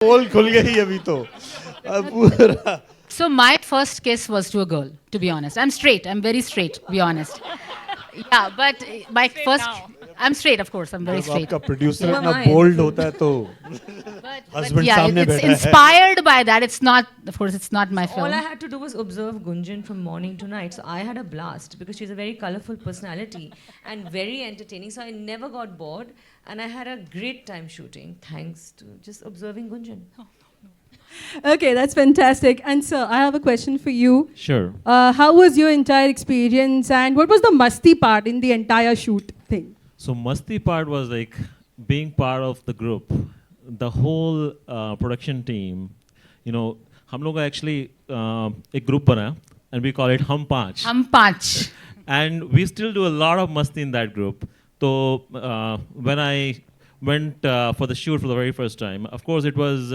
पोल खुल गई अभी तो अब पूरा So my first kiss was to a girl, to be honest. I'm straight. I'm very straight, to be honest. Yeah, but my first, I'm straight, of course. I'm very जब straight. आपका producer So am इतना I. Bold होता है तो But Husband yeah, सामने it's बैठा है। inspired by that. It's not, of course, it's not my All I film. had to do was observe Gunjan from morning to night. So I had a blast because she's a very colorful personality and very entertaining. So I never got bored and I had a great time shooting thanks to just observing Gunjan. Okay, that's fantastic. And sir, I have a question for you. Sure. How was your entire experience and what was the masti part in the entire shoot thing? So Masti part was like being part of the group, the whole production team. You know, हम लोग का actually एक group बना and we call it Hum Panch. Hum Panch. And we still do a lot of masti in that group. So when I went for the shoot for the very first time, of course it was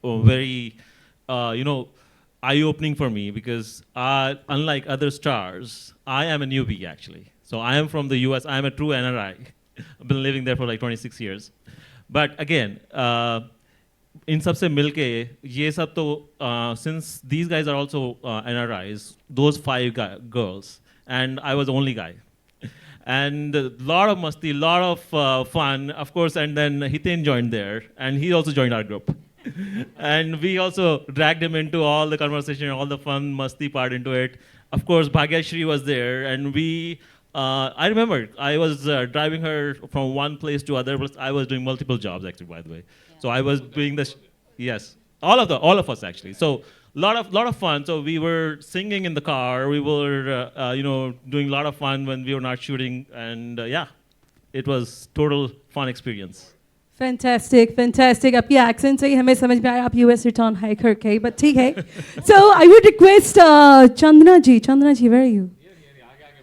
very, eye-opening for me because unlike other stars, I am a newbie actually. So I am from the US, I am a true NRI. I've been living there for like 26 years. But again, इन सब से मिलके ये सब तो since these guys are also NRIs, those five girls, and I was the only guy. And a lot of masti, lot of fun, of course, and then Hiten joined there, and he also joined our group. And we also dragged him into all the conversation, all the fun masti part into it. Of course, Bhagyashri was there, and I remember I was driving her from one place to other place. I was doing multiple jobs actually, by the way. Yeah. So I was doing this, yes, all of us actually. So lot of fun. So we were singing in the car. We were doing a lot of fun when we were not shooting, and it was total fun experience. Fantastic, fantastic. आपकी accent से ही हमें समझ में आया आप US return है करके, but ठीक है. So I would request Chandra ji, where are you?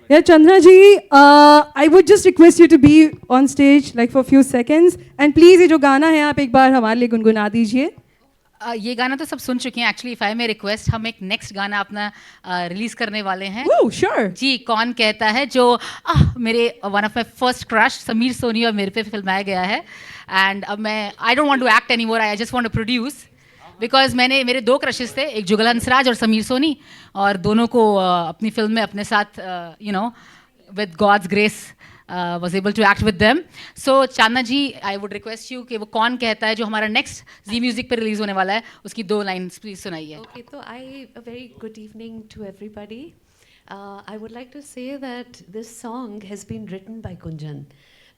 Yeah, Chandra ji, I would just request you to be on stage like for a few seconds, and please ये जो गाना है आप एक बार हमारे लिए गुनगुना दीजिए. ये गाना तो सब सुन चुके हैं actually. If I may request, हम एक नेक्स्ट गाना अपना रिलीज करने वाले हैं. Oh, sure. जी, कौन कहता है, जो मेरे one of my first crush Sameer Soni और मेरे पे फिल्माया गया है. एंड अब मैं I don't want to act anymore, I just want to produce. Because मेरे दो क्रशेस थे, एक जुगल हंसराज और समीर सोनी, और दोनों को अपनी फिल्म में अपने साथ with God's grace was able to act with them. So Chandana ji, I would request you कि वो कौन कहता है जो हमारा next Z Music पे रिलीज होने वाला है, उसकी 2 लाइन्स प्लीज सुनाइए. Okay, so a very good evening to everybody. I would like to say that this song has been written by Gunjan.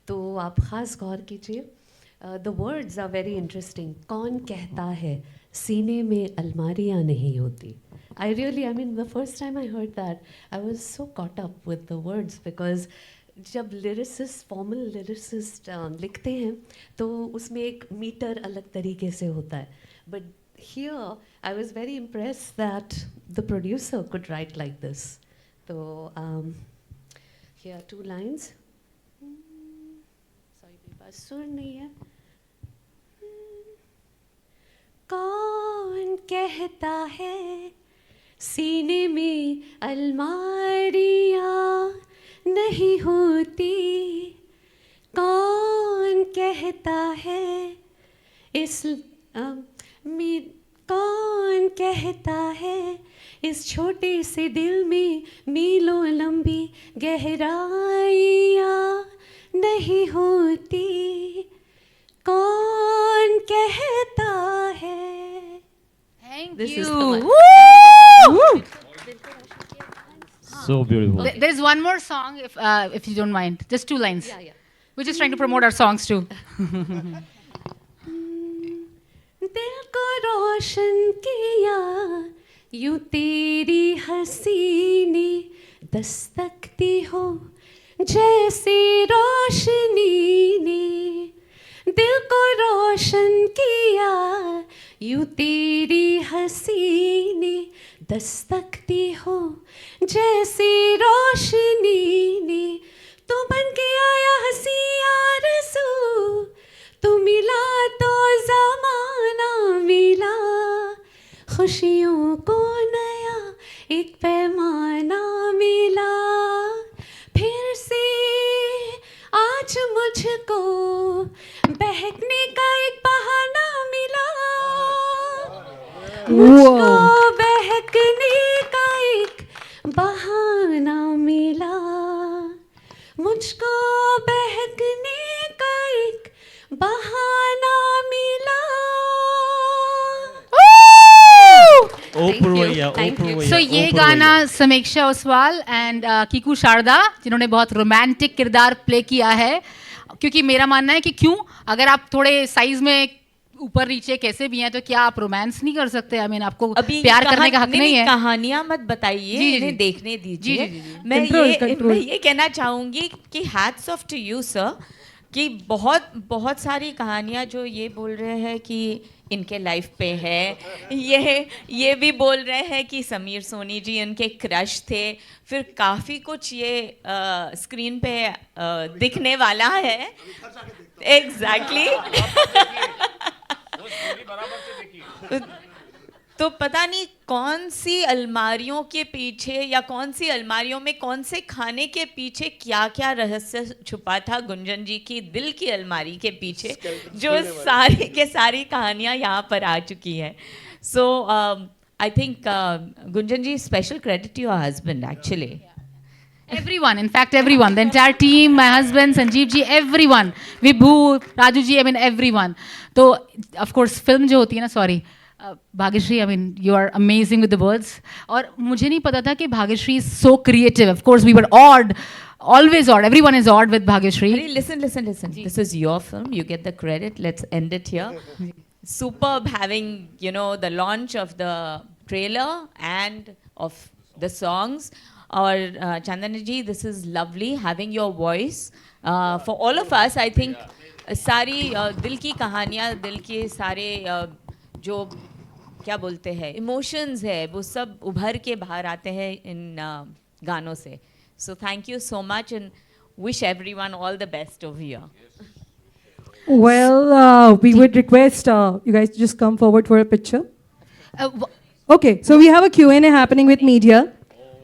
तो आप ख़ास गौर कीजिए. The words are very interesting. कौन कहता है सीने में अलमारियाँ नहीं होती. I mean, the first time I heard that, I was so caught up with the words because जब लिरिसिस्ट फॉर्मल लिरिसिस्ट लिखते हैं तो उसमें एक मीटर अलग तरीके से होता है. But here I was very impressed that the producer could write like this. तो हियर 2 लाइन्स. सॉरी, मेरे पास सुर नहीं है. कौन कहता है सीने में अलमारियाँ नहीं होती. कौन कहता है कौन कहता है इस छोटे से दिल में मीलों लंबी गहराइयाँ नहीं होती. कौन कहता है. Thank This you. is the one. Woo! So beautiful. There's one more song, if you don't mind, just 2 lines. Yeah. We're just trying to promote our songs too. दिल को रोशन किया यूं तेरी हंसी ने दस्तकती हो जैसे रोशनी ने. दिल को रोशन किया यूं तेरी हंसी ने दस्तकती हो जैसे रोशनी ने. तू बन के आया हंसी आरज़ू, तू मिला तो ज़माना मिला. खुशियों को नया एक पैमाना मिला. फिर से आज मुझको बहकने का एक बहाना मिला. मुझको बहकने का एक बहाना मिला, मुझको बहकने का एक बहाना मिला। Oh, Purvaya, oh, Thank you. Purvaya, so oh, ये Purvaya. गाना समीक्षा ओसवाल एंड कीकू शारदा जिन्होंने बहुत रोमांटिक किरदार प्ले किया है, क्योंकि मेरा मानना है कि क्यों अगर आप थोड़े साइज में ऊपर नीचे कैसे भी हैं तो क्या आप रोमांस नहीं कर सकते? आई मीन आपको अभी प्यार करने का हक नहीं है। कहानियां मत बताइए, जी, जी, इन्हें जी। देखने दीजिए। जी, जी, जी, जी। मैं ये कहना चाहूंगी कि hats off to you sir, कि बहुत सारी कहानियां जो ये बोल रहे हैं कि इनके लाइफ पे है, ये भी बोल रहे हैं कि समीर सोनी जी उनके क्रश थे, फिर काफ़ी कुछ ये स्क्रीन पे दिखने वाला है। एग्जैक्टली तो पता नहीं कौन सी अलमारियों के पीछे या कौन सी अलमारियों में कौन से खाने के पीछे क्या क्या रहस्य छुपा था गुंजन जी की दिल की अलमारी के पीछे, जो सारी के सारी कहानियां यहाँ पर आ चुकी है। So I think Gunjan ji, special credit to your husband actually. Everyone, in fact, everyone, the entire team, my husband, Sanjeev ji, everyone, Vibhu, Raju ji, I mean, everyone. तो of course, film जो होती है ना, sorry, Bhagyashree, I mean, you are amazing with the words. और मुझे नहीं पता था कि Bhagyashree is so creative. Of course, we were awed, always awed. Everyone is awed with Bhagyashree. Listen. This is your film. You get the credit. Let's end it here. Superb having, the launch of the trailer and of the songs. Or Chandana ji, this is lovely having your voice. For all of us, I think सारी दिल की कहानियाँ, दिल के सारे जो क्या बोलते हैं इमोशंस है, वो सब उभर के बाहर आते हैं इन गानों से. So thank you so much and wish everyone all the best over here. Well, we would request you guys to just come forward for a picture. Okay, so we have a Q&A happening with media.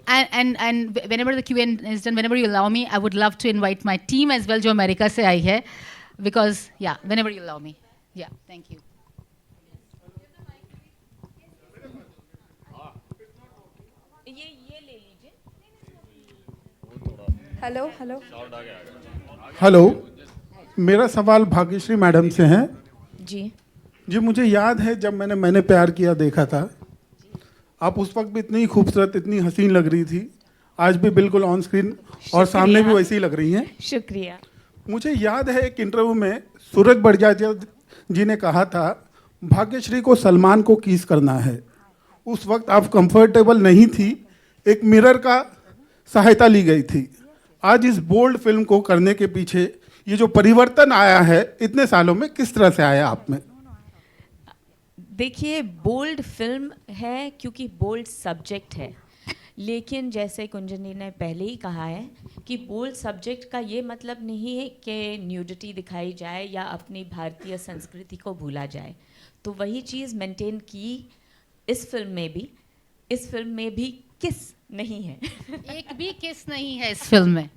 And whenever the Q&A is done, whenever you allow me, I would love to invite my team as well, जो America से आई है, because yeah, whenever you allow me, yeah, thank you. ये ले लीजिए. Hello hello hello, मेरा सवाल Bhagyashree madam से है. जी जी, मुझे याद है जब मैंने प्यार किया देखा था, आप उस वक्त भी इतनी खूबसूरत, इतनी हसीन लग रही थी. आज भी बिल्कुल ऑन स्क्रीन और सामने भी वैसी ही लग रही हैं. शुक्रिया. मुझे याद है एक इंटरव्यू में सूरज बड़जात्या जी ने कहा था भाग्यश्री को सलमान को किस करना है. उस वक्त आप कंफर्टेबल नहीं थी, एक मिरर का सहायता ली गई थी. आज इस बोल्ड फिल्म को करने के पीछे ये जो परिवर्तन आया है इतने सालों में, किस तरह से आया आप में? देखिए, बोल्ड फिल्म है क्योंकि बोल्ड सब्जेक्ट है, लेकिन जैसे कुंजन जी ने पहले ही कहा है कि बोल्ड सब्जेक्ट का ये मतलब नहीं है कि न्यूडिटी दिखाई जाए या अपनी भारतीय संस्कृति को भूला जाए. तो वही चीज़ मेंटेन की इस फिल्म में भी. इस फिल्म में भी किस नहीं है. एक भी किस नहीं है इस फिल्म में.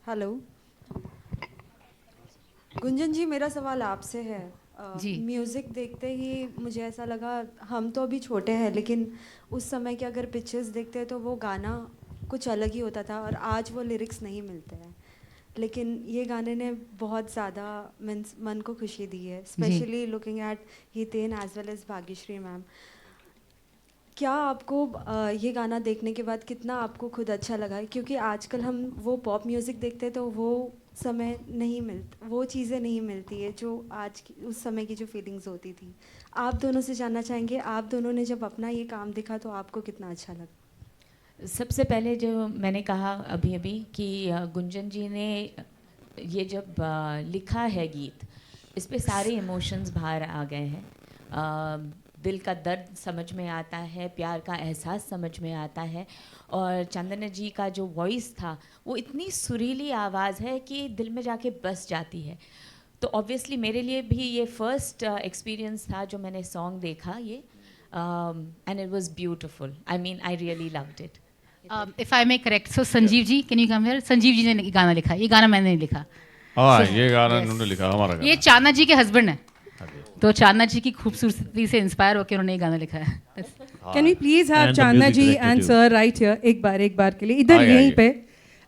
हेलो गुंजन जी, मेरा सवाल आपसे है. जी. म्यूज़िक देखते ही मुझे ऐसा लगा, हम तो अभी छोटे हैं लेकिन उस समय के अगर पिक्चर्स देखते हैं तो वो गाना कुछ अलग ही होता था और आज वो लिरिक्स नहीं मिलते हैं. लेकिन ये गाने ने बहुत ज़्यादा मीन्स मन को खुशी दी है, specially looking at Hiten as well as Bhagyashree ma'am. क्या आपको ये गाना देखने के बाद कितना आपको खुद अच्छा लगा है? क्योंकि आजकल हम वो पॉप म्यूज़िक देखते हैं तो वो समय नहीं मिलता, वो चीज़ें नहीं मिलती है जो आज की उस समय की जो फीलिंग्स होती थी. आप दोनों से जानना चाहेंगे, आप दोनों ने जब अपना ये काम देखा तो आपको कितना अच्छा लगा? सबसे पहले जो मैंने कहा अभी कि गुंजन जी ने ये जब लिखा है गीत, इस पे सारे इमोशंस बाहर आ गए हैं. दिल का दर्द समझ में आता है, प्यार का एहसास समझ में आता है, और चंदना जी का जो वॉइस था वो इतनी सुरीली आवाज़ है कि दिल में जाके बस जाती है. तो ऑब्वियसली मेरे लिए भी ये फर्स्ट एक्सपीरियंस था जो मैंने सॉन्ग देखा ये, and it was beautiful. I mean I really loved it. If I may correct, so Sanjeev ji, can you come here? Sanjeev ji ने गाना लिखा, ये गाना मैंने नहीं लिखा. हाँ ये गाना उन्होंने लिखा, हमारा गाना। ये चांदना जी के हस्बैंड है, तो चांदना जी की खूबसूरती से इंस्पायर होकर उन्होंने ये गाना लिखा है. Can we please have And the Chandna music ji director and too. sir right here एक बार के लिए इधर आइए, यहीं आइए। पे.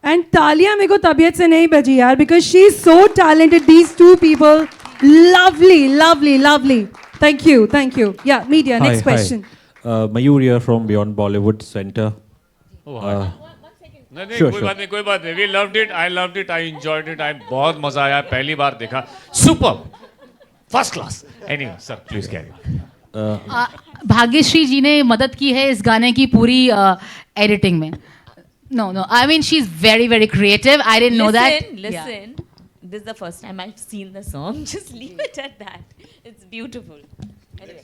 And तालियां मेरे को तबीयत से नहीं बजी यार, because she is so talented. These two people, lovely. Thank you. Yeah, media. Next question. Mayur here from Beyond Bollywood Center. नहीं Sure, कोई बात नहीं. We loved it. I loved it. I enjoyed it. I बहुत मजा आया. पहली बार देखा. Super. First class. Anyway, sir, please carry on. Bhagyashree जी ने मदद की है इस गाने की पूरी एडिटिंग में. No, I mean she's very creative. I didn't know that. Listen. This is the first time I've seen the song. Just leave it at that. It's beautiful. Anyway,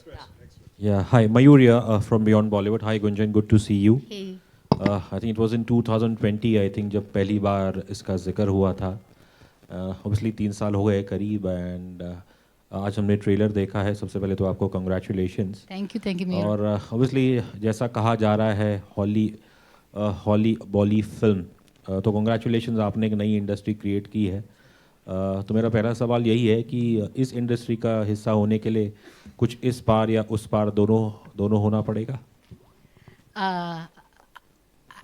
Yeah, hi, Mayur here from Beyond Bollywood. Hi, Gunjan, good to see you. Hey. I think it was in 2020, I think, जब पहली बार इसका जिक्र हुआ था. Obviously 3 साल हो गए करीब, and आज हमने ट्रेलर देखा है. सबसे पहले तो आपको congratulations. Thank you Mira. और obviously जैसा कहा जा रहा है हॉली बॉली फिल्म, तो congratulations, आपने एक नई इंडस्ट्री क्रिएट की है. तो मेरा पहला सवाल यही है कि इस इंडस्ट्री का हिस्सा होने के लिए कुछ इस पार या उस पार दोनों होना पड़ेगा.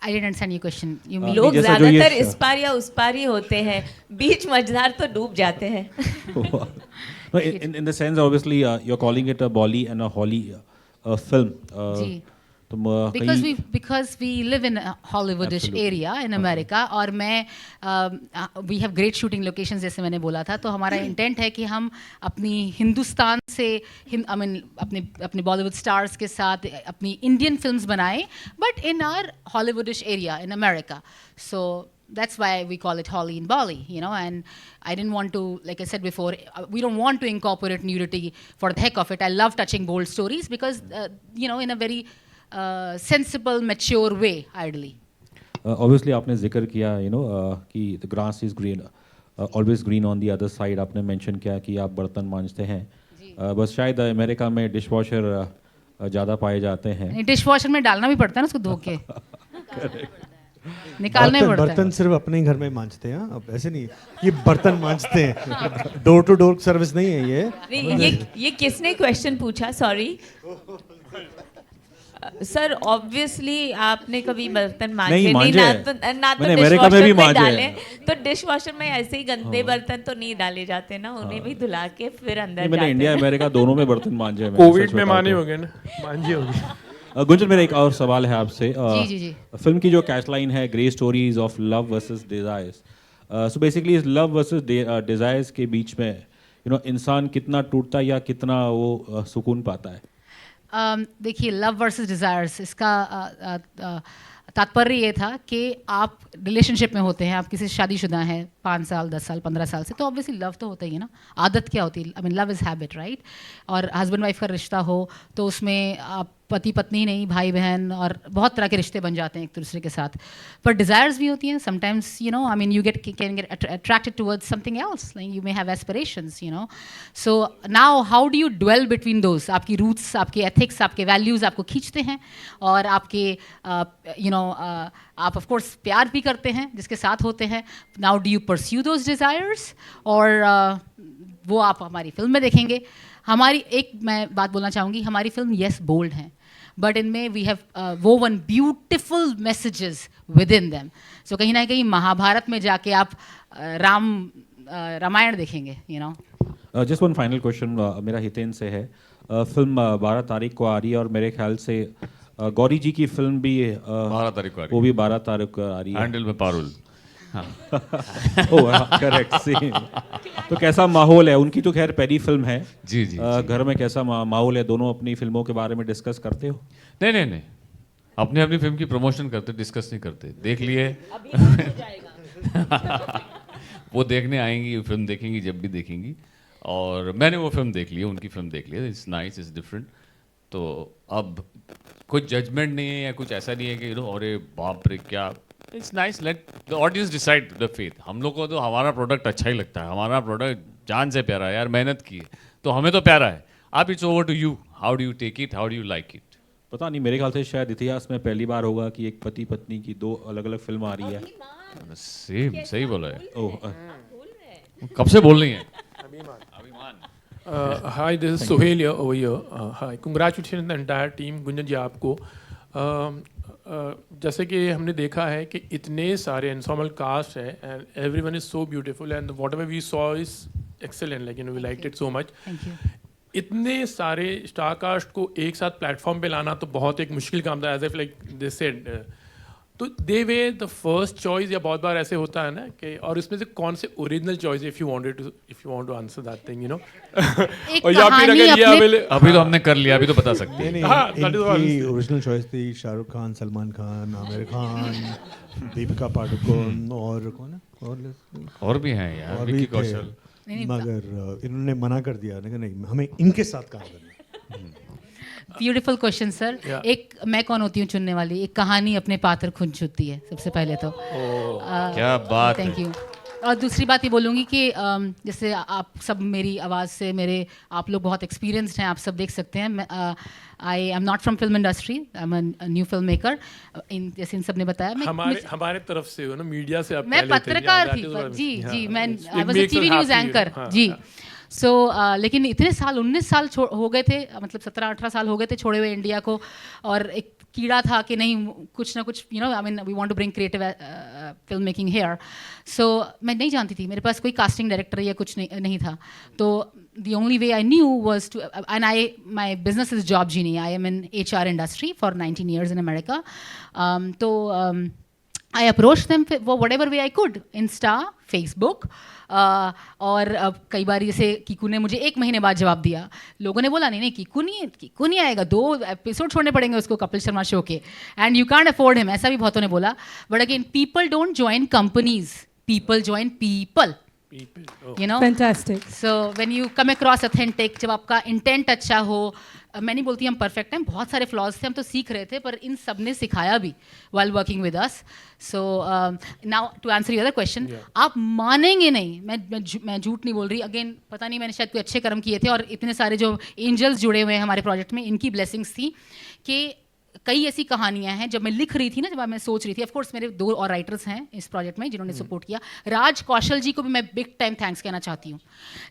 I didn't understand your question. You mean लोग जैसा जो ये ज्यादातर इस पार या उस पार ही होते हैं, बीच मझधार तो डूब जाते हैं. No, in the sense, obviously, you're calling it a Bolly and a Holly film. जी. तो because we live in a Hollywoodish area in America, और मैं we have great shooting locations जैसे मैंने बोला था, तो हमारा इंटेंट है कि हम अपनी हिंदुस्तान से अपने बॉलीवुड स्टार्स के साथ अपनी इंडियन फिल्म्स बनाएं, but in our Hollywoodish area in America. So that's why we call it Holly and Bolly, you know. And I didn't want to, like I said before, we don't want to incorporate nudity for the heck of it. I love touching bold stories because, you know, in a very sensible, mature way, ideally. Obviously, आपने जिक्र किया, you know, कि the grass is green, always green on the other side. आपने mention किया कि आप बर्तन मांजते हैं. बस शायद अमेरिका में डिशवॉशर ज़्यादा पाए जाते हैं. डिशवॉशर में डालना भी पड़ता है ना उसको धो के. निकालना ही पड़ता है. बर्तन सिर्फ अपने ही घर में मांजते हैं, अब ऐसे नहीं ये बर्तन मांजते हैं. डोर टू डोर सर्विस नहीं है ये. ये किसने क्वेश्चन पूछा? सॉरी सर, ऑब्वियसली आपने कभी बर्तन मांजे नहीं, ना तो डिशवॉशर में डाले, तो डिशवॉशर में ऐसे ही गंदे बर्तन तो नहीं डाले जाते ना, उन्हें भी धुला के फिर अंदर जाते हैं. मैंने इंडिया अमेरिका दोनों में बर्तन मांजे हैं. कोविड में माने हो गए ना, मांझी होगी. गुंजन, मेरा एक और सवाल है आपसे. जी. फिल्म की जो कैच लाइन है, grey stories of love versus desires, so basically इस लव वर्सेस डिजायर्स के बीच में, यू नो, इंसान कितना टूटता है या कितना वो सुकून पाता है? देखिए, लव वर्सेस डिज़ायर्स, इसका तात्पर्य ये था कि आप रिलेशनशिप में होते हैं, आप किसी से शादीशुदा हैं 5 साल 10 साल 15 साल से, तो ऑब्वियसली लव तो होता ही है ना. आदत क्या होती है? I mean love is habit, right? और हस्बैंड वाइफ का रिश्ता हो तो उसमें आप पति पत्नी नहीं, भाई बहन और बहुत तरह के रिश्ते बन जाते हैं एक दूसरे के साथ. पर डिज़ायर्स भी होती हैं sometimes, you know. I mean you can get attracted towards something else, like you may have aspirations, you know. So now how do you dwell between those? आपकी रूट्स, आपके एथिक्स, आपके वैल्यूज़ आपको खींचते हैं, और आपके यू नो आप of course प्यार भी करते हैं जिसके साथ होते हैं. Now do you pursue those desires, और वो आप हमारी फिल्म में देखेंगे. हमारी एक मैं बात बोलना चाहूँगी, हमारी फिल्म येस बोल्ड हैं, बट इनमें we have woven beautiful messages within them. So कहीं ना कहीं महाभारत में जाके आप रामायण देखेंगे, you know. Just one final question मेरा हितेन से है. फिल्म 12 तारीख को आ रही है, और मेरे ख्याल से गौरी जी की फिल्म भी 12 तारीख को आ रही है. वो भी 12 तारीख को आ रही है. हैंडल में पारुल. करेक्ट. सेम. तो कैसा माहौल है? उनकी तो खैर पहली फिल्म है. जी. घर में कैसा माहौल है? दोनों अपनी फिल्मों के बारे में डिस्कस करते हो? नहीं, अपनी फिल्म की प्रमोशन करते, डिस्कस नहीं करते. देख लिए वो देखने आएंगी, फिल्म देखेंगी जब भी देखेंगी. और मैंने वो फिल्म देख ली है, उनकी फिल्म देख ली है. It's nice, it's different. तो अब कुछ जजमेंट नहीं है या कुछ ऐसा नहीं है कि यू नो अरे बाप रे क्या. It's nice, let the audience decide the faith. हम लोग को तो हमारा प्रोडक्ट अच्छा ही लगता है. हमारा प्रोडक्ट जान से प्यारा है यार, मेहनत की है तो हमें तो प्यारा है. अब it's over to you, how do you take it, how do you like it. पता नहीं, मेरे ख्याल से शायद इतिहास में पहली बार होगा कि एक पति पत्नी की 2 अलग अलग फिल्म आ रही है. सेम, सही बोला है. कब से बोल रही हैं? Hi, this is Sohail here over here. Hi, congratulations the entire team. Gunjan जी आपको जैसे कि हमने देखा है कि इतने सारे ensemble cast है and everyone is so beautiful and whatever we saw is excellent. Like we liked it so much. Thank you. इतने सारे स्टार कास्ट को एक साथ प्लेटफॉर्म पे लाना तो बहुत एक मुश्किल काम था, as if like they said, तो they way the first choice, या बहुत बार ऐसे होता है ना कि, और इसमें से कौन से original choice if you want to answer that thing, you know, और या फिर अगर ये अभी तो हमने कर लिया, अभी तो बता सकते हैं। इनकी ओरिजिनल चॉइस थी शाहरुख खान, सलमान खान, आमिर खान, दीपिका पादुकोण और कौन है, और भी हैं यार, विक्की कौशल, मगर इन्होंने मना कर दिया कि नहीं, हमें इनके साथ काम करना है। Beautiful question sir. एक मैं कौन होती हूँ चुनने वाली, एक कहानी अपने पात्र खुद चुनती है सबसे पहले तो। क्या बात है। Thank you. और दूसरी बात ये बोलूँगी कि जैसे आप सब मेरी आवाज़ से, आप लोग बहुत एक्सपीरियंस्ड हैं, आप सब देख सकते हैं। आई am not from film industry, I am a new film maker. जैसे इन सब ने बताया, हमारे तरफ से हो ना, मीडिया से आप मैं पत्रकार थी जी, मैं I was a TV news anchor जी। सो लेकिन इतने साल, 19 साल हो गए थे, मतलब 17-18 साल हो गए थे छोड़े हुए इंडिया को, और एक कीड़ा था कि नहीं कुछ ना कुछ, you know, I mean we want to bring creative film making here. So मैं नहीं जानती थी, मेरे पास कोई कास्टिंग डायरेक्टर या कुछ नहीं था, तो the only way I knew was to, and my business is Job Genie. I am in HR industry for 19 years in America. I approached them for whatever way I could, Insta, Facebook, और कई बार जैसे कीकू ने मुझे 1 महीने बाद जवाब दिया। लोगों ने बोला नहीं कीकू नहीं आएगा, 2 एपिसोड छोड़ने पड़ेंगे उसको कपिल शर्मा शो के, and you can't afford him, ऐसा भी बहुतों ने बोला। But again, people don't join companies, people join people, you know, fantastic. So when you come across authentic, जब आपका इंटेंट अच्छा हो, मैं नहीं बोलती हम परफेक्ट हैं, बहुत सारे फ्लॉज थे, हम तो सीख रहे थे, पर इन सब ने सिखाया भी while working with us. So now to answer your other question, आप मानेंगे नहीं, मैं झूठ नहीं बोल रही। अगेन पता नहीं, मैंने शायद कोई अच्छे कर्म किए थे, और इतने सारे जो एंजल्स जुड़े हुए हैं हमारे प्रोजेक्ट में, इनकी ब्लेसिंग्स थी कि कई ऐसी कहानियां हैं। जब मैं लिख रही थी ना, जब मैं सोच रही थी, ऑफ कोर्स मेरे 2 और राइटर्स हैं इस प्रोजेक्ट में जिन्होंने सपोर्ट किया। राज कौशल जी को भी मैं बिग टाइम थैंक्स कहना चाहती हूँ।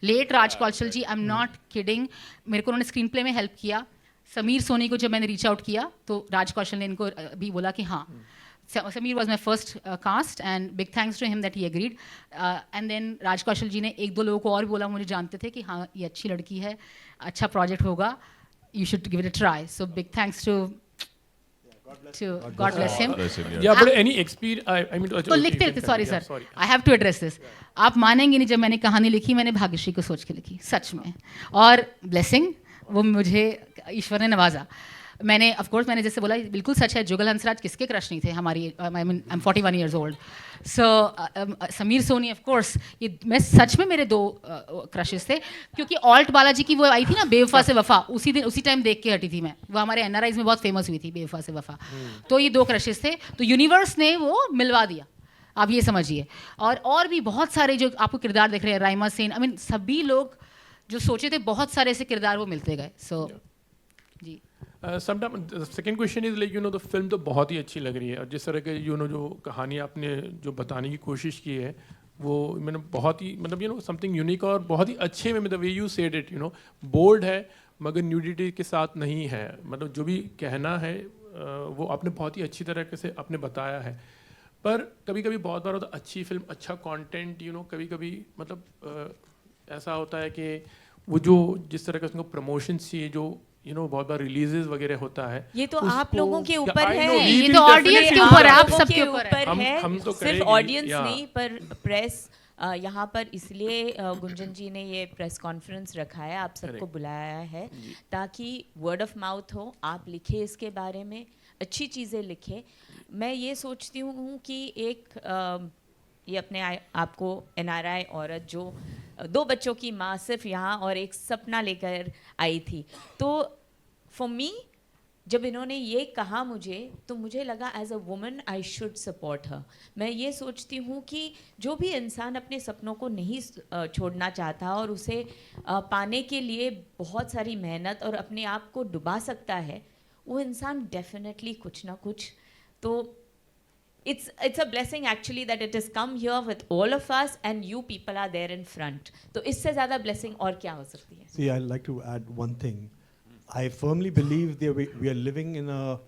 Let Raj Kaushal ji, I am not kidding, मेरे को उन्होंने स्क्रीन प्ले में हेल्प किया। समीर सोनी को जब मैंने रीच आउट किया तो राज कौशल ने इनको भी बोला कि हाँ, Sameer was my first cast, and big thanks to him that he agreed. And then Raj Kaushal ji ने 1-2 लोगों को और भी बोला, मुझे जानते थे कि हाँ ये अच्छी लड़की है, अच्छा प्रोजेक्ट होगा, you should give it a try. So big thanks to God bless him. Yeah, but any experience, I mean, तो लिखते रहते, sorry sir, I have to address this. आप मानेंगे नहीं, जब मैंने कहानी लिखी, मैंने भाग्यश्री को सोच के लिखी, सच में, और ब्लेसिंग वो मुझे ईश्वर ने नवाजा। मैंने ऑफ कोर्स, मैंने जैसे बोला, बिल्कुल सच है, जुगल हंसराज किसके क्रश नहीं थे हमारी, I mean I am 41 years old. So Sameer Soni of course, ये मैं सच में मेरे 2 क्रशेस थे, क्योंकि ऑल्ट बालाजी की वो आई थी ना, बेवफा से वफा, उसी टाइम देख के हटी थी मैं, वो हमारे एनआरआईज में बहुत फेमस हुई थी, बेवफा से वफा। तो ये 2 क्रशेस थे, तो यूनिवर्स ने वो मिलवा दिया, आप ये समझिए। और भी बहुत सारे जो आपको किरदार दिख रहे हैं, राइमा सेन, आई मीन सभी लोग जो सोचे थे, बहुत सारे ऐसे किरदार वो मिलते गए। सो जी। Second question is like, you know, the film तो बहुत ही अच्छी लग रही है, और जिस तरह के यू नो जो कहानी आपने जो बताने की कोशिश की है, वो मैंने बहुत ही, मतलब यू नो, समथिंग यूनिक और बहुत ही अच्छे में, मतलब way you said it, you know, bold है मगर न्यूडिटी के साथ नहीं है, मतलब जो भी कहना है वो आपने बहुत ही अच्छी तरीके से आपने बताया है। पर कभी कभी बहुत बार होता है, अच्छी फिल्म, अच्छा कंटेंट, यू नो, कभी कभी मतलब ऐसा होता है कि वो जो जिस तरह का उसको प्रमोशन चाहिए, जो यू नो बहुत बार रिलीजेस वगैरह होता है, ये तो आप लोगों के ऊपर है, ये तो ऑडियंस के ऊपर, आप सबके ऊपर है। हम तो सिर्फ ऑडियंस नहीं, पर प्रेस यहाँ पर इसलिए गुंजन जी ने ये प्रेस कॉन्फ्रेंस रखा है, आप सबको बुलाया है, ताकि वर्ड ऑफ माउथ हो, आप लिखे इसके बारे में, अच्छी चीज़ें लिखे। मैं ये सोचती हूँ कि एक ये अपने आपको NRI औरत जो 2 बच्चों की माँ सिर्फ यहाँ और एक सपना लेकर आई थी, तो फॉर मी जब इन्होंने ये कहा मुझे, तो मुझे लगा as a woman I should support her. मैं ये सोचती हूँ कि जो भी इंसान अपने सपनों को नहीं छोड़ना चाहता और उसे पाने के लिए बहुत सारी मेहनत और अपने आप को डुबा सकता है, वो इंसान डेफिनेटली कुछ ना कुछ तो it's a blessing actually that it has come here with all of us and you people are there in front. तो इससे ज़्यादा blessing और क्या हो सकती है? See, I'd like to add one thing. I firmly believe that we are living in a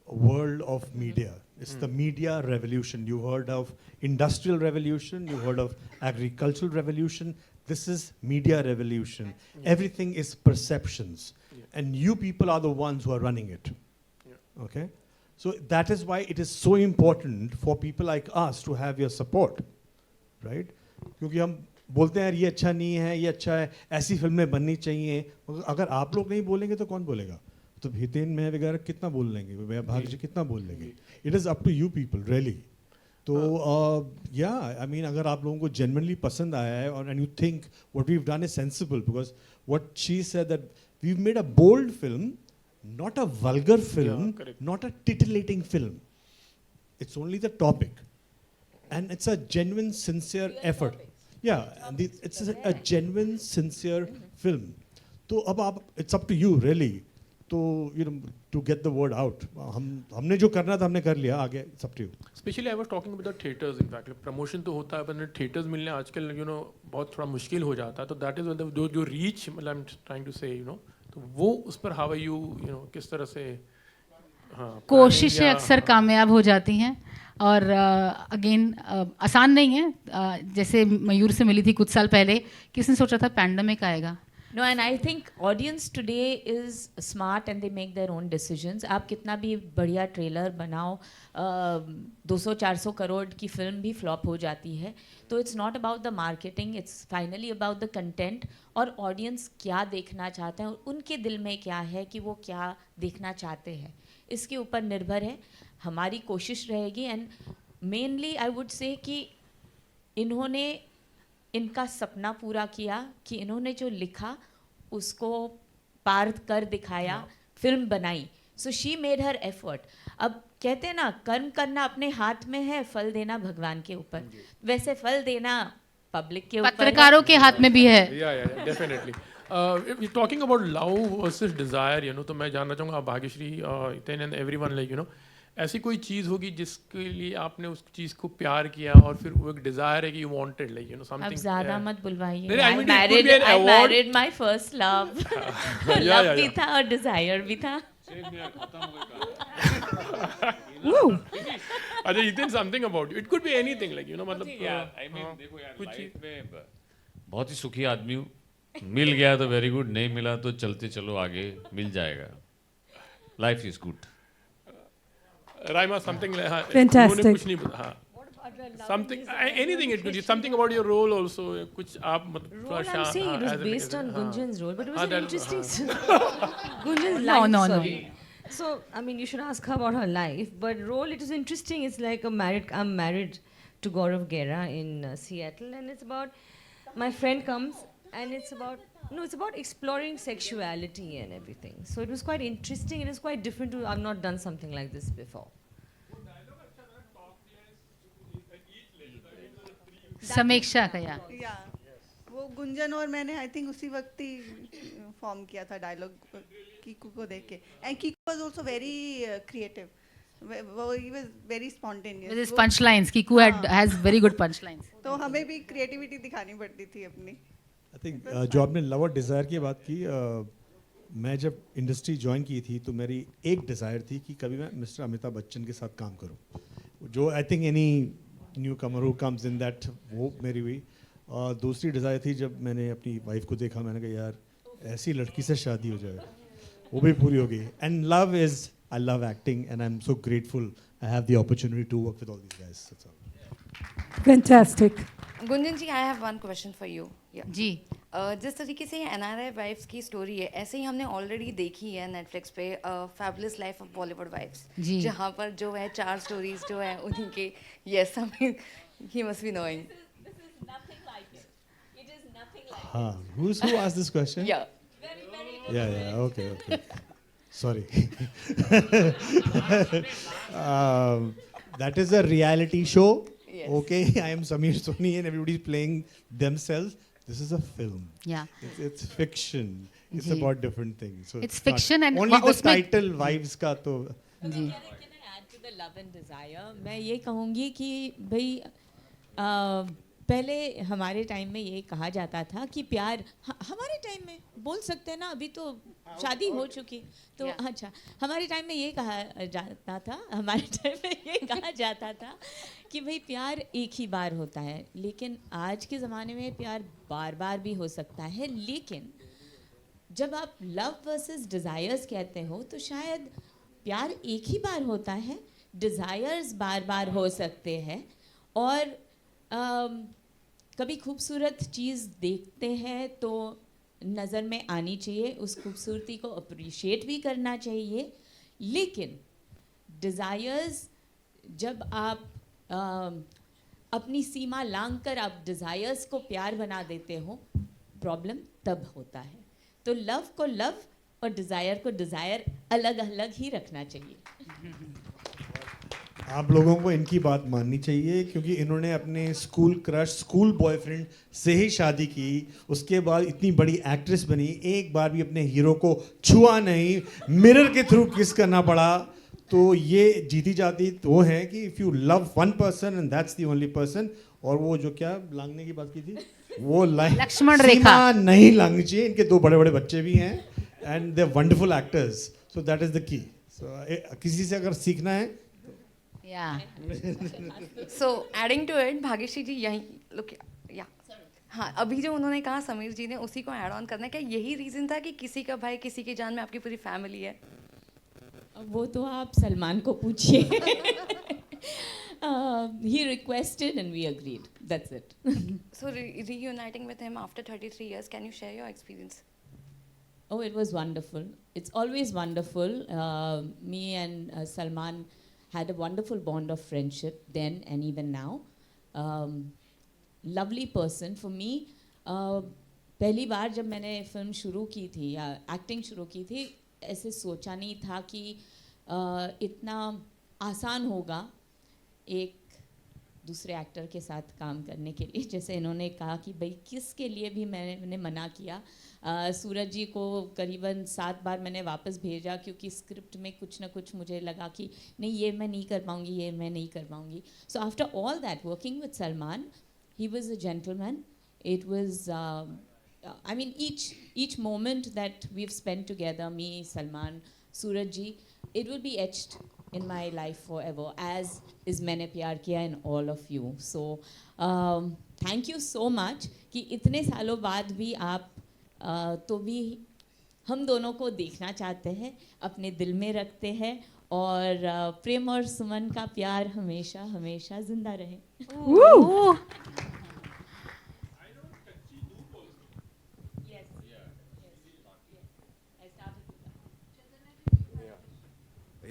world of media. It's the media revolution. You heard of industrial revolution, you heard of agricultural revolution. This is media revolution. Everything is perceptions. And you people are the ones who are running it. Okay? So that is why it is so important for people like us to have your support. Right? क्योंकि हम बोलते हैं यार ये अच्छा नहीं है, ये अच्छा है, ऐसी फिल्में बननी चाहिए. अगर आप लोग नहीं बोलेंगे तो कौन बोलेगा? तो हितेन मैं वगैरह कितना बोल लेंगे, भाग जी कितना बोल लेंगे? It is up to you people, really. तो yeah, I mean अगर आप लोगों को genuinely पसंद आया है और and you think what we've done is sensible, because what she said that we've made a bold film, not a vulgar film, not a titillating film. It's only the topic, and it's a genuine, sincere effort. Yeah, and it's a genuine, sincere film. तो अब आप it's up to you really. तो you know to get the word out. हमने जो करना था हमने कर लिया, आगे it's up to you. Especially I was talking about the theaters in fact. Promotion तो होता है पर theaters मिलने आजकल you know बहुत थोड़ा मुश्किल हो जाता है. तो that is when जो reach मतलब I'm trying to say you know तो वो उस पर how are you know किस तरह से कोशिशें अक्सर कामयाब हो जाती हैं और अगेन आसान नहीं है. जैसे मयूर से मिली थी कुछ साल पहले, किसने सोचा था पैंडेमिक आएगा? No, and I think audience today is smart and they make their own decisions. आप कितना भी बढ़िया ट्रेलर बनाओ, 200-400 करोड़ की फिल्म भी फ्लॉप हो जाती है. तो it's not about the marketing, it's finally about the content और audience क्या देखना चाहते हैं और उनके दिल में क्या है कि वो क्या देखना चाहते हैं, इसके ऊपर निर्भर है. हमारी कोशिश रहेगी and mainly I would say कि इन्होंने इनका सपना पूरा किया कि इन्होंने जो लिखा उसको पार कर दिखाया, फिल्म बनाई. So she made her effort. अब कहते हैं ना कर्म करना अपने हाथ में है, फल देना भगवान के ऊपर. वैसे फल देना पब्लिक के ऊपर, पत्रकारों के हाथ में भी है. Yeah, definitely. Talking about love versus desire, you know, तो मैं जानना चाहूँगा आप Bhagyashree, Hiten and everyone like you know, ऐसी कोई चीज़ होगी जिसके लिए आपने उस चीज़ को प्यार किया और फिर वो एक डिजायर है कि you wanted like you know something. अब ज़्यादा मत बुलवाइए. I married my first love. Love भी था और डिजायर भी था. अच्छा Hiten, something about you. It could be anything like you know मतलब I mean देखो यार लाइफ में बहुत ही सुखी आदमी हूँ. मिल गया तो वेरी गुड, नहीं मिला तो चलते चलो आगे, मिल जाएगा. Life is good. Raima, something like Fantastic. कुछ नहीं हाँ. Something, anything it could be. Something about your role also. कुछ आप मतलब role I'm saying it was based on Gunjan's role, but it was an interesting. Gunjan's No, life. no. So I mean, you should ask her about her life. But role, it was interesting. It's like I'm married to Gaurav Gera in Seattle, and it's about my friend comes, and it's about exploring sexuality and everything. So it was quite interesting. It was quite different. I've not done something like this before. समीक्षा का या वो गुंजन और मैंने I think उसी वक्त ही form किया था डायलॉग कीकू को देख के. And Kiku was also very creative. he was very spontaneous. With his punchlines, Kiku has very good punchlines. तो हमें भी क्रिएटिविटी दिखानी पड़ती थी अपनी. I think जो आपने लव और डिज़ायर की बात की, मैं जब इंडस्ट्री ज्वाइन की थी तो मेरी एक डिज़ायर थी कि कभी मैं मिस्टर अमिताभ बच्चन के साथ काम करूं, जो I think any new Qamar who comes in that, वो मेरी हुई. दूसरी डिज़ायर थी जब मैंने अपनी वाइफ को देखा, मैंने कहा यार ऐसी लड़की से शादी हो जाए, वो भी पूरी हो गई. And love is, I love acting and I'm so grateful I have the opportunity to work with all these guys. That's all. Fantastic. Gunjan ji, I have one question for you. जी. जिस तरीके से NRI वाइफ्स की story है, ऐसे ही हमने already देखी है नेटफ्लिक्स पे fabulous life of Bollywood wives, जहाँ पर जो है 4 स्टोरीज जो है उन्हीं के. Yes, I mean he must be knowing. हाँ, who asked this question? Yeah. Yeah, okay. Sorry. That is a reality show. Yes. Okay, I am Samir Soni and everybody's playing themselves. This is a film. Yeah. It's fiction. It's about different things. So it's fiction and only the title wives ka to. Can I add to the love and desire, मैं ये कहूँगी कि भाई पहले हमारे time में ये कहा जाता था कि प्यार, हमारे टाइम में बोल सकते हैं ना, अभी तो शादी हो चुकी तो अच्छा, हमारे टाइम में ये कहा जाता था, हमारे टाइम में ये कहा जाता था कि भाई प्यार एक ही बार होता है, लेकिन आज के ज़माने में प्यार बार बार भी हो सकता है। लेकिन जब आप लव वर्सेस डिज़ायर्स कहते हो तो शायद प्यार एक ही बार होता है, डिज़ायर्स बार बार हो सकते हैं। और कभी खूबसूरत चीज़ देखते हैं तो नज़र में आनी चाहिए, उस खूबसूरती को अप्रिशिएट भी करना चाहिए। लेकिन डिज़ायर्स, जब आप अपनी सीमा लांघ कर आप डिज़ायर्स को प्यार बना देते हो, प्रॉब्लम तब होता है। तो लव को लव और डिज़ायर को डिज़ायर अलग अलग ही रखना चाहिए। आप लोगों को इनकी बात माननी चाहिए, क्योंकि इन्होंने अपने स्कूल क्रश, स्कूल बॉयफ्रेंड से ही शादी की, उसके बाद इतनी बड़ी एक्ट्रेस बनी, एक बार भी अपने हीरो को छुआ नहीं, मिरर के थ्रू किस करना पड़ा। तो ये जीती जाती वो है कि if you love one person and that's the only person, और वो जो क्या लांघने की बात की थी, वो लक्ष्मण रेखा नहीं लांघनी चाहिए। इनके 2 बड़े बड़े बच्चे भी हैं and they are wonderful actors, so that is the key. So किसी से अगर सीखना है, So adding to it, Bhagyashree जी यहीं look, हाँ, अभी जो उन्होंने कहा समीर जी ने, उसी को ऐड ऑन करना है। क्या यही रीज़न था कि किसी का भाई किसी की जान में आपकी पूरी फैमिली है? वो तो आप सलमान को पूछिए। He requested and we agreed. That's it. So reuniting with him after 33 years, can you share your experience? Oh, it was wonderful. It's always wonderful. Me and Salman had a wonderful bond of friendship then and even now. Lovely person for me. पहली बार जब मैंने film शुरू की थी या acting शुरू की थी, ऐसे सोचा नहीं था कि इतना आसान होगा एक दूसरे एक्टर के साथ काम करने के लिए। जैसे इन्होंने कहा कि भाई किसके लिए भी मैंने मना किया। सूरज जी को करीबन 7 बार मैंने वापस भेजा, क्योंकि स्क्रिप्ट में कुछ ना कुछ मुझे लगा कि नहीं, ये मैं नहीं कर पाऊँगी, ये मैं नहीं कर पाऊँगी। So after all that, working with Salman, he was a gentleman. It was I mean, each moment that we've spent together, me, Salman, Suraj ji, it will be etched in my life forever, as is मैंने प्यार किया in all of you. So thank you so much कि इतने सालों बाद भी आप तो भी हम दोनों को देखना चाहते हैं, अपने दिल में रखते हैं, और प्रेम और सुमन का प्यार हमेशा हमेशा जिंदा रहे।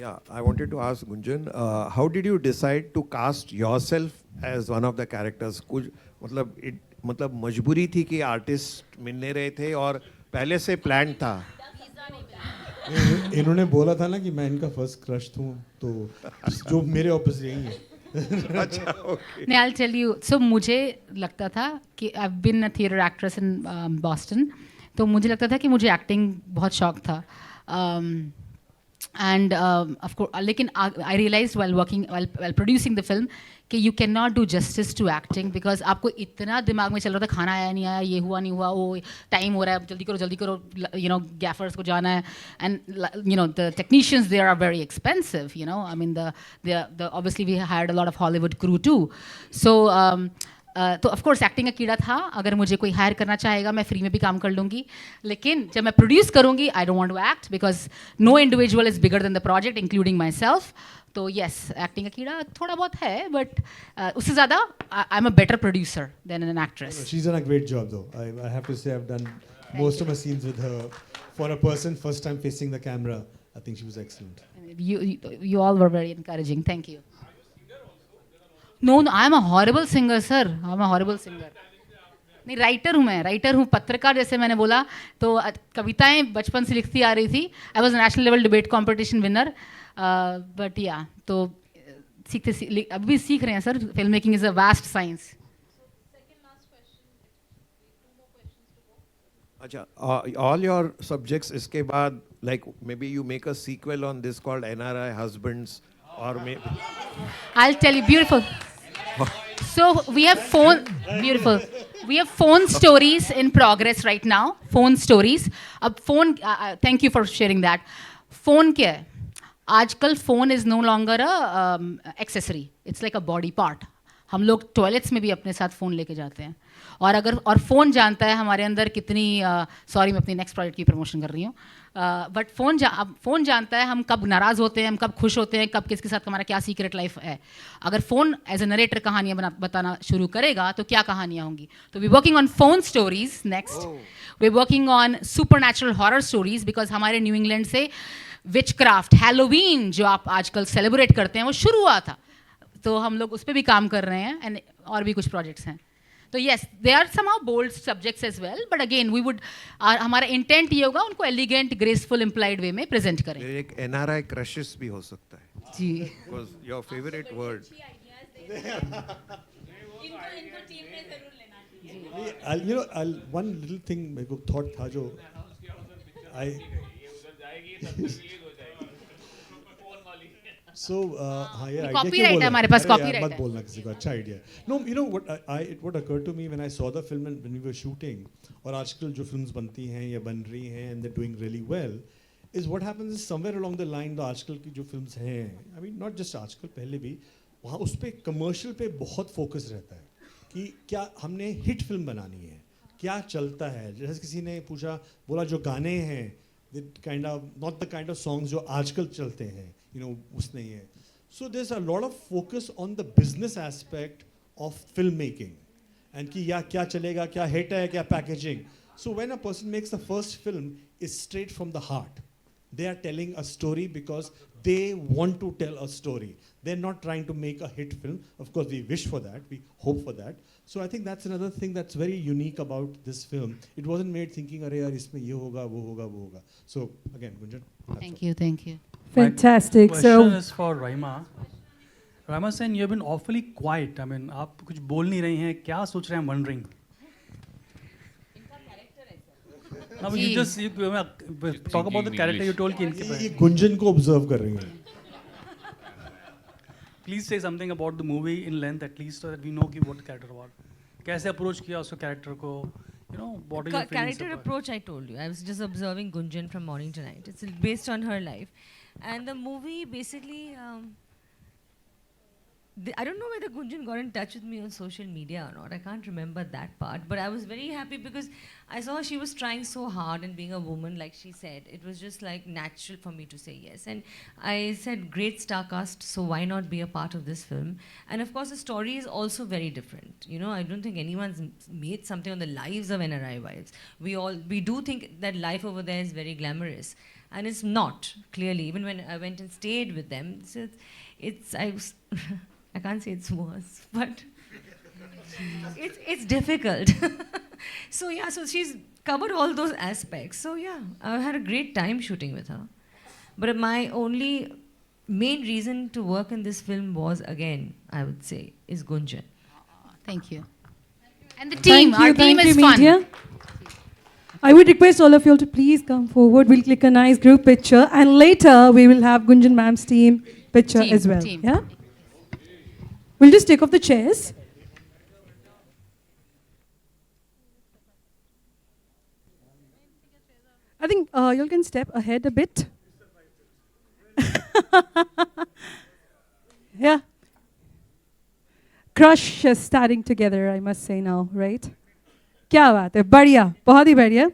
Yeah, I wanted to ask Gunjan, how did you decide to cast yourself as one of the characters? कुछ मतलब मजबूरी थी कि आर्टिस्ट मिलने रहे थे और पहले से प्लान था? इन्होंने बोला था ना कि मैं इनका फर्स्ट क्रश हूँ, तो जो मेरे ऑपोजिट यही है। अच्छा, okay. I'll tell you. So मुझे लगता था कि I've been a theatre actress in Boston, तो मुझे लगता था कि मुझे एक्टिंग बहुत शौक था। And of course, लेकिन I realized while producing the film कि you cannot do justice to acting, because आपको इतना दिमाग में चल रहा था, खाना आया नहीं आया, ये हुआ नहीं हुआ, वो टाइम हो रहा है, जल्दी करो, you know, gaffers को जाना है, and you know the technicians there are very expensive, you know, I mean the obviously we hired a lot of Hollywood crew too, so तो ऑफ कोर्स एक्टिंग का कीड़ा था। अगर मुझे कोई हायर करना चाहेगा मैं फ्री में भी काम कर लूँगी, लेकिन जब मैं प्रोड्यूस करूँगी I don't want to act, because no individual is bigger than the project including myself. तो येस, एक्टिंग का कीड़ा थोड़ा बहुत है, बट उससे ज़्यादा I am a better producer than an actress. She is done a great job though. I have to say I have done most of my scenes with her. For a person first time facing the camera, I think she was excellent. You all were very encouraging. Thank you. No, I am a horrible singer, sir. I am a horrible singer. नहीं, writer हूँ मैं, writer हूँ, पत्रकार, जैसे मैंने बोला, तो कविताएं बचपन से लिखती आ रही थी। I was national level debate competition winner, but या तो सीखते अभी भी सीख रहे हैं sir. Film making is a vast science. अच्छा, all your subjects इसके बाद, like maybe you make a sequel on this called NRI Husbands, or maybe I'll tell you, beautiful. So we have beautiful. We have phone stories in progress right now. Phone stories. अब phone, thank you for sharing that. Phone क्या है? आजकल phone is no longer a accessory. It's like a body part. हम लोग toilets में भी अपने साथ फ़ोन लेके जाते हैं और फ़ोन जानता है हमारे अंदर कितनी सॉरी मैं अपनी नेक्स्ट प्रोजेक्ट की प्रमोशन कर रही हूँ बट फ़ोन जानता है हम कब नाराज़ होते हैं हम कब खुश होते हैं कब किसके साथ हमारा क्या सीक्रेट लाइफ है अगर फ़ोन एज ए नरेटर कहानियाँ बताना शुरू करेगा तो क्या कहानियाँ होंगी तो we working on phone stories next we working on supernatural horror stories because हमारे न्यू इंग्लैंड से विच क्राफ्ट हैलोवीन जो आप आजकल सेलिब्रेट करते हैं वो शुरू हुआ था तो हम लोग उस पर भी काम कर रहे हैं एंड और भी कुछ प्रोजेक्ट्स हैं तो yes they are somehow bold subjects as well but again we would हमारा इंटेंट ये होगा उनको एलिगेंट ग्रेसफुल इम्प्लाइड वे में प्रेजेंट करें एक एनआरआई क्रशेस भी हो सकता है जी because your favourite word one little thing मेरे को thought था जो So हाँ ये idea copyright है हमारे पास copyright मत बोलना किसी को अच्छा idea no you know what occurred to me when I saw the film and when we were shooting और आजकल जो films बनती हैं या बन रही हैं and they're doing really well is what happens is somewhere along the line the आजकल की जो films हैं I mean not just आजकल पहले भी वहाँ उस पे commercial पे बहुत focus रहता है कि क्या हमने hit film बनानी है क्या चलता है जैसे किसी ने पूछा बोला जो गाने हैं kind of not the kind of songs जो आजकल चलते हैं you know उसने ये so there's a lot of focus on the business aspect of filmmaking and कि या क्या चलेगा क्या hit है क्या packaging so when a person makes the first film it's straight from the heart they are telling a story because they want to tell a story they're not trying to make a hit film of course we wish for that we hope for that so I think that's another thing that's very unique about this film it wasn't made thinking अरे यार इसमें ये होगा वो होगा so again Gunjan thank you fantastic My so question is for Raima Sen you have been awfully quiet I mean आप कुछ बोल नहीं रही हैं क्या सोच रहे हैं I'm wondering No, but you just talk about the character you told कि ये गुंजन को observe कर रही हैं Please say something about the movie in length at least so that we know कि what the character was कैसे approach किया उसको character को you know what are your feelings Character about approach I told you I was just observing Gunjan from morning to night it's based on her life and the movie basically I don't know whether Gunjan got in touch with me on social media or not. I can't remember that part. But I was very happy because I saw she was trying so hard and being a woman, like she said. It was just like natural for me to say yes. And I said, great star cast, so why not be a part of this film? And of course, the story is also very different. You know, I don't think anyone's made something on the lives of NRI wives. We do think that life over there is very glamorous. And it's not, clearly. Even when I went and stayed with them, I can't say it's worse, but it's difficult. So yeah, so she's covered all those aspects. So yeah, I had a great time shooting with her. But my only main reason to work in this film was, again, I would say, is Gunjan. Thank you. And the team, our team is fun. Media. I would request all of you all to please come forward. We'll click a nice group picture and later we will have Gunjan ma'am's team picture as well. Yeah? We'll just take off the chairs. I think you can step ahead a bit. Yeah. Crush is starting together, I must say now, right? क्या बात है बढ़िया बहुत ही बढ़िया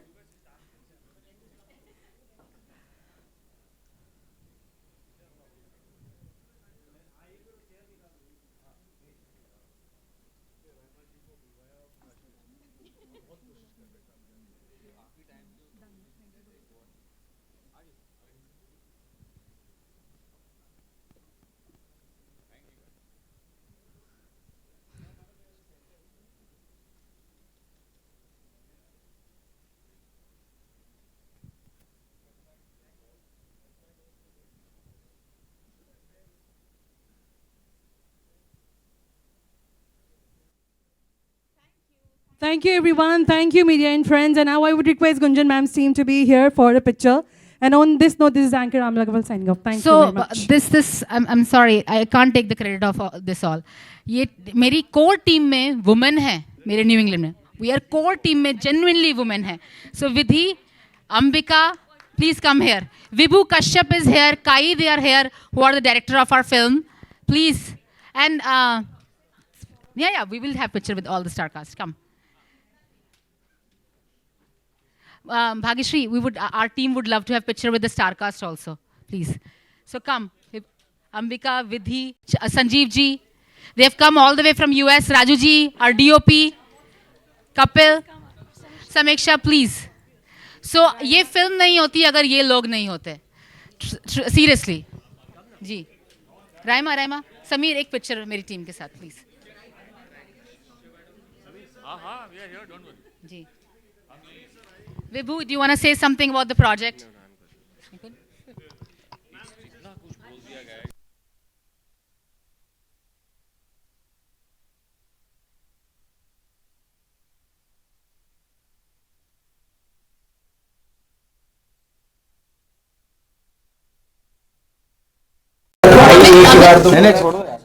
Thank you, everyone. Thank you, media and friends. And now I would request Gunjan ma'am's team to be here for a picture. And on this note, this is Anchor Ram Lagwal signing off. Thank you very much. I'm sorry, I can't take the credit of this all. ये मेरी core team में women है, मेरे New England में. We are core team में genuinely women है. So Vidhi, Ambika, please come here. Vibhu Kashyap is here. Kai, they are here, who are the director of our film. Please. And yeah, we will have picture with all the star cast. Come. Bhagyashree, our team would love to have picture with the star cast also. Please. So come. Ambika, Vidhi, Sanjeev ji. They have come all the way from US. Raju ji, our DOP. Kapil. Sameksha, please. So ये film नहीं होती अगर ये लोग नहीं होते. Seriously. जी. रायमा, समीर एक picture मेरी टीम के साथ प्लीज. जी. Vibhu, do you want to say something about the project? नहीं छोड़ो यार.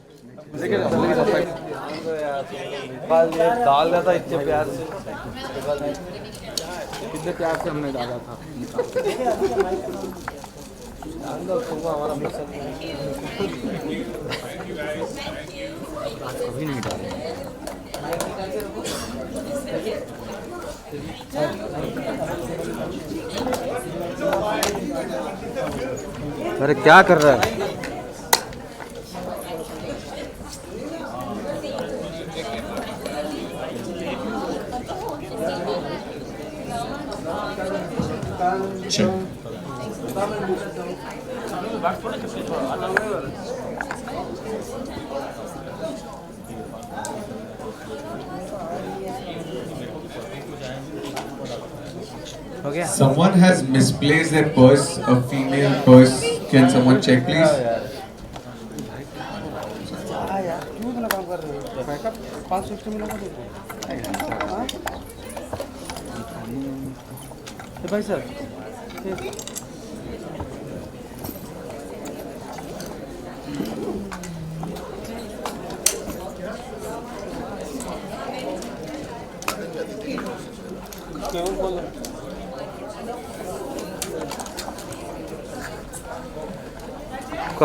डाल दिया था इतने प्यार से, कितने प्यार से हमने डाला था. कभी नहीं डाला. अरे क्या कर रहा है? Someone has misplaced their purse, a female purse. Can someone check, please? भाई सर केवल बोलो.